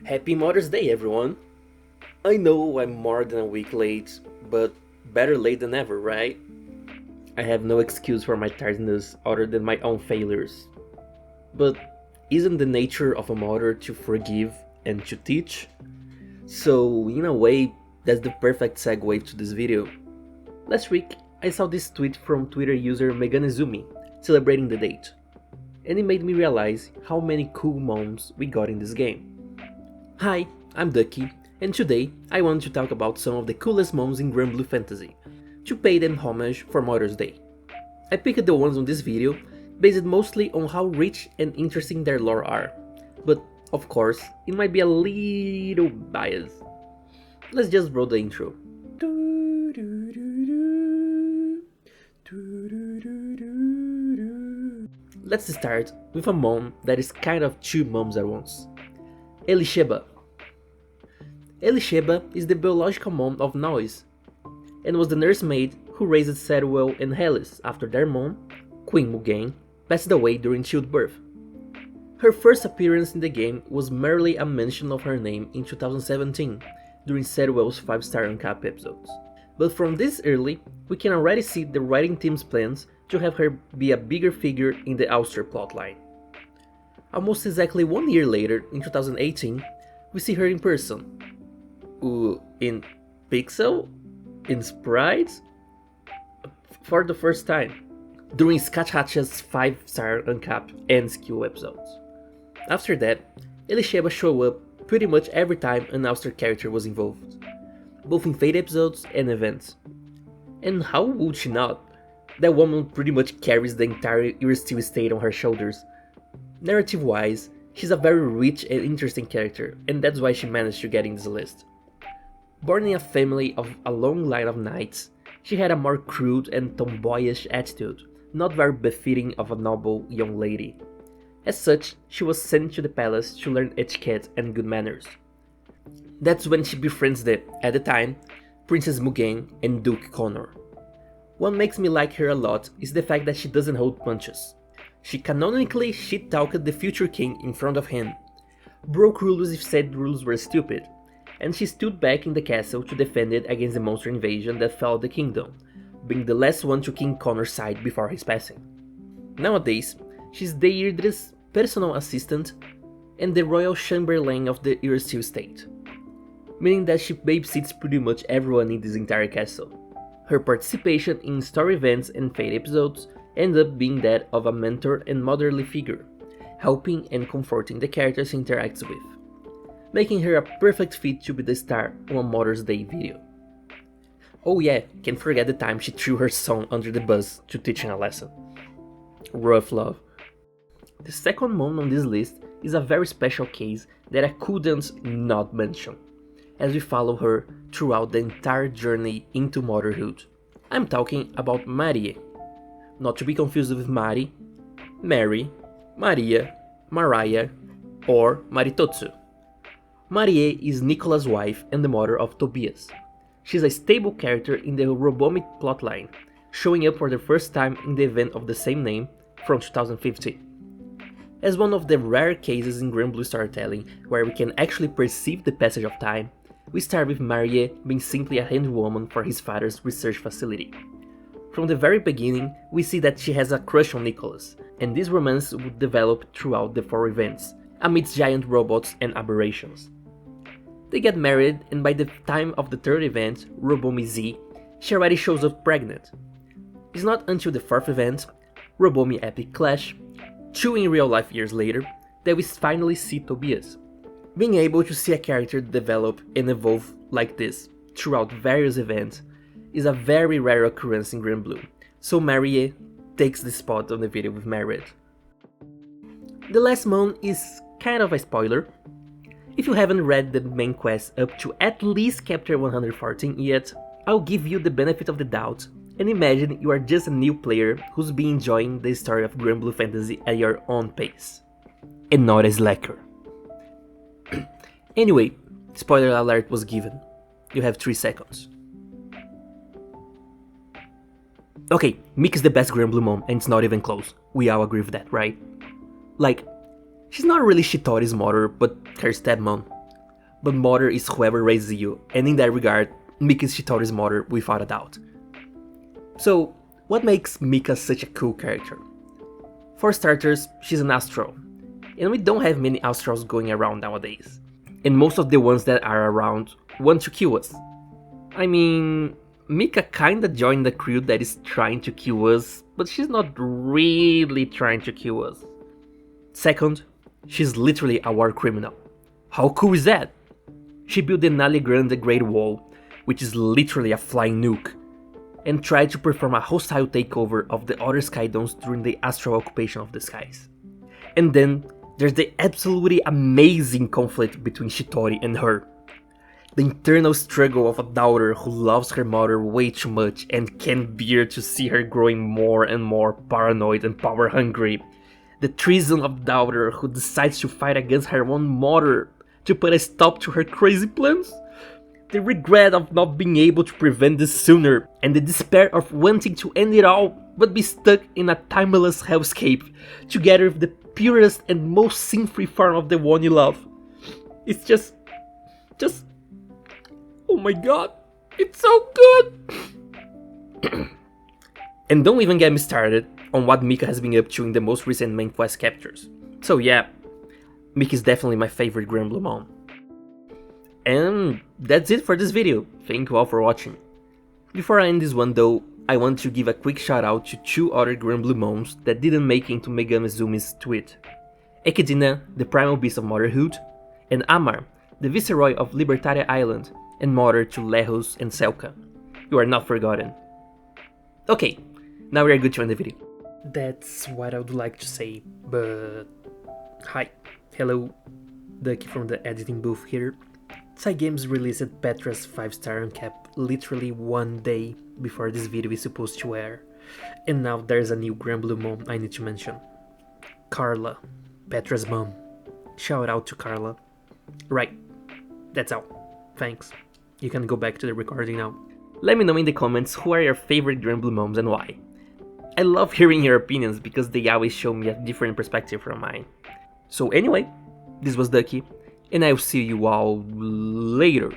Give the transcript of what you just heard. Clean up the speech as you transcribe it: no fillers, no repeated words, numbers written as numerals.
Happy Mother's Day, everyone! I know I'm more than a week late, but better late than never, right? I have no excuse for my tardiness other than my own failures. But isn't the nature of a mother to forgive and to teach? So, in a way, that's the perfect segue to this video. Last week, I saw this tweet from Twitter user Meganizumi celebrating the date, and it made me realize how many cool moms we got in this game. Hi, I'm Ducky, and today I want to talk about some of the coolest moms in Granblue fantasy, to pay them homage for Mother's Day. I picked the ones on this video based mostly on how rich and interesting their lore are, but of course it might be a little biased. Let's just roll the intro. Let's start with a mom that is kind of two moms at once. Elisheba. Elisheba is the biological mom of Noise, and was the nursemaid who raised Saruel and Hellis after their mom, Queen Mugen, passed away during childbirth. Her first appearance in the game was merely a mention of her name in 2017, during Saruel's 5-star uncap episodes. But from this early, we can already see the writing team's plans to have her be a bigger figure in the Ulster plotline. Almost exactly 1 year later, in 2018, we see her in person. In Pixel? In Sprites? For the first time, during Skatchacha's 5-star uncap and skill episodes. After that, Elisheba showed up pretty much every time an Ulster character was involved, both in Fate episodes and events. And how would she not? That woman pretty much carries the entire Eurosteel estate on her shoulders. Narrative-wise, she's a very rich and interesting character, and that's why she managed to get in this list. Born in a family of a long line of knights, she had a more crude and tomboyish attitude, not very befitting of a noble young lady. As such, she was sent to the palace to learn etiquette and good manners. That's when she befriends at the time, Princess Mugen and Duke Connor. What makes me like her a lot is the fact that she doesn't hold punches. She canonically shit-talked the future king in front of him, broke rules if said rules were stupid, and she stood back in the castle to defend it against the monster invasion that fell the kingdom, being the last one to King Connor's side before his passing. Nowadays, she's Deirdre's personal assistant and the royal chamberlain of the Eurosteel state, meaning that she babysits pretty much everyone in this entire castle. Her participation in story events and Fate episodes ends up being that of a mentor and motherly figure, helping and comforting the characters she interacts with, making her a perfect fit to be the star on a Mother's Day video. Oh yeah, can't forget the time she threw her son under the bus to teach him a lesson. Rough love. The second mom on this list is a very special case that I couldn't not mention, as we follow her throughout the entire journey into motherhood. I'm talking about Marie. Not to be confused with Mari, Mary, Maria, Mariah, or Maritotsu. Marie is Nicola's wife and the mother of Tobias. She's a stable character in the Robomi plotline, showing up for the first time in the event of the same name from 2015. As one of the rare cases in Granblue storytelling where we can actually perceive the passage of time, we start with Marie being simply a henchwoman for his father's research facility. From the very beginning, we see that she has a crush on Nicholas, and this romance would develop throughout the 4 events, amidst giant robots and aberrations. They get married, and by the time of the 3rd event, Robomi Z, she already shows up pregnant. It's not until the 4th event, Robomi Epic Clash, 2 in real life years later, that we finally see Tobias. Being able to see a character develop and evolve like this throughout various events is a very rare occurrence in Granblue, so Marie takes the spot on the video with Merit. The last mom is kind of a spoiler. If you haven't read the main quest up to at least chapter 114 yet, I'll give you the benefit of the doubt and imagine you are just a new player who's been enjoying the story of Granblue fantasy at your own pace, and not a slacker. Anyway, spoiler alert was given. You have 3 seconds. Okay, Mick is the best Granblue mom and it's not even close. We all agree with that, right? Like, she's not really Shitori's mother, but her stepmom. but mother is whoever raises you, and in that regard, Mika is Shitori's mother without a doubt. So, what makes Mika such a cool character? For starters, she's an astral, and we don't have many astrals going around nowadays, and most of the ones that are around want to kill us. I mean, Mika kinda joined the crew that is trying to kill us, but she's not really trying to kill us. Second, she's literally a war criminal. How cool is that? She built the Nali Grande Great Wall, which is literally a flying nuke, and tried to perform a hostile takeover of the other Skydomes during the astral occupation of the skies. And then, there's the absolutely amazing conflict between Shitori and her. The internal struggle of a daughter who loves her mother way too much and can't bear to see her growing more and more paranoid and power hungry. The treason of daughter who decides to fight against her own mother to put a stop to her crazy plans. The regret of not being able to prevent this sooner, and the despair of wanting to end it all but be stuck in a timeless hellscape, together with the purest and most sin-free form of the one you love. It's just... oh my god, it's so good! And don't even get me started on what Mika has been up to in the most recent main quest captures. So yeah, Mika is definitely my favorite Granblue mom. And that's it for this video, thank you all for watching. Before I end this one though, I want to give a quick shout out to two other Granblue moms that didn't make it into Megami Zumi's tweet. Ekedina, the primal beast of motherhood, and Amar, the viceroy of Libertaria Island, and mother to Lehos and Selka. You are not forgotten. Okay, now we are good to end the video. That's what I would like to say, but... Hi, hello, Ducky from the editing booth here. Cygames released Petra's 5-star uncap literally one day before this video is supposed to air. And now there's a new Granblue mom I need to mention. Carla, Petra's mom. Shout out to Carla. Right, that's all. Thanks. You can go back to the recording now. Let me know in the comments who are your favorite Granblue moms and why. I love hearing your opinions because they always show me a different perspective from mine. So anyway, this was Ducky, and I'll see you all later.